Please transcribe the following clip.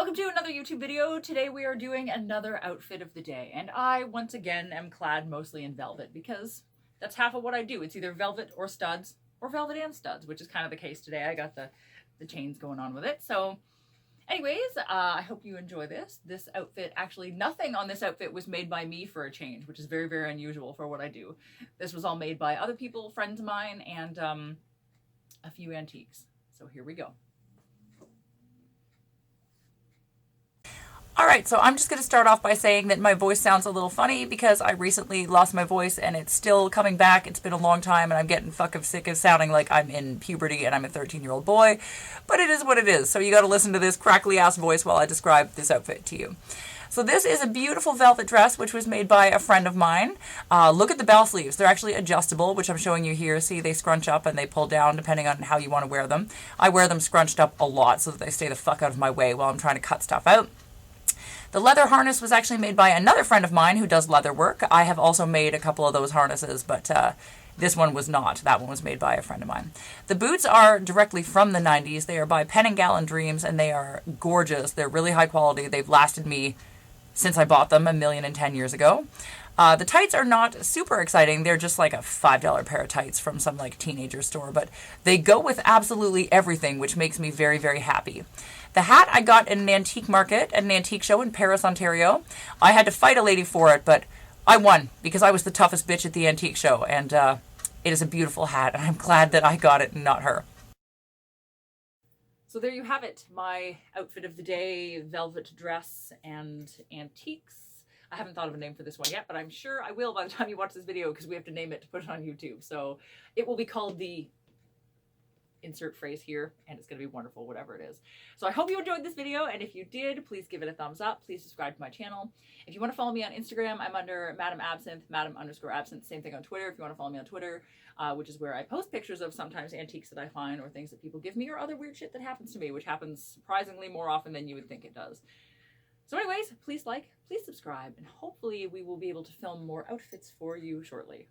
welcome to another YouTube video. Today we are doing another outfit of the day, and I once again am clad mostly in velvet because that's half of what I do. It's either velvet or studs, or velvet and studs, which is kind of the case today. I got the chains going on with it. So anyways, I hope you enjoy this. This outfit, actually nothing on this outfit was made by me for a change, which is very, very unusual for what I do. This was all made by other people, friends of mine, and a few antiques. So here we go. Alright, so I'm just going to start off by saying that my voice sounds a little funny because I recently lost my voice and it's still coming back. It's been a long time and I'm getting fucking sick of sounding like I'm in puberty and I'm a 13-year-old boy. But it is what it is, so you got to listen to this crackly ass voice while I describe this outfit to you. So this is a beautiful velvet dress which was made by a friend of mine. Look at the bell sleeves. They're actually adjustable, which I'm showing you here. See, they scrunch up and they pull down depending on how you want to wear them. I wear them scrunched up a lot so that they stay the fuck out of my way while I'm trying to cut stuff out. The leather harness was actually made by another friend of mine who does leather work. I have also made a couple of those harnesses, but this one was not. That one was made by a friend of mine. The boots are directly from the 90s. They are by Pen & Gal and Dreams, and they are gorgeous. They're really high quality. They've lasted me since I bought them 1,010 years ago. The tights are not super exciting. They're just like a $5 pair of tights from some like teenager store, but they go with absolutely everything, which makes me very, very happy. The hat I got in an antique market at an antique show in Paris, Ontario. I had to fight a lady for it, but I won because I was the toughest bitch at the antique show, and it is a beautiful hat, and I'm glad that I got it and not her. So there you have it, my outfit of the day, velvet dress and antiques. I haven't thought of a name for this one yet, but I'm sure I will by the time you watch this video because we have to name it to put it on YouTube. So it will be called the insert phrase here, and it's going to be wonderful, whatever it is. So I hope you enjoyed this video, and if you did, please give it a thumbs up. Please subscribe to my channel. If you want to follow me on Instagram, I'm under Madam Absinthe, Madam_Absinthe. Same thing on Twitter if you want to follow me on Twitter, which is where I post pictures of sometimes antiques that I find or things that people give me or other weird shit that happens to me, which happens surprisingly more often than you would think it does. So anyways, please like, please subscribe, and hopefully we will be able to film more outfits for you shortly.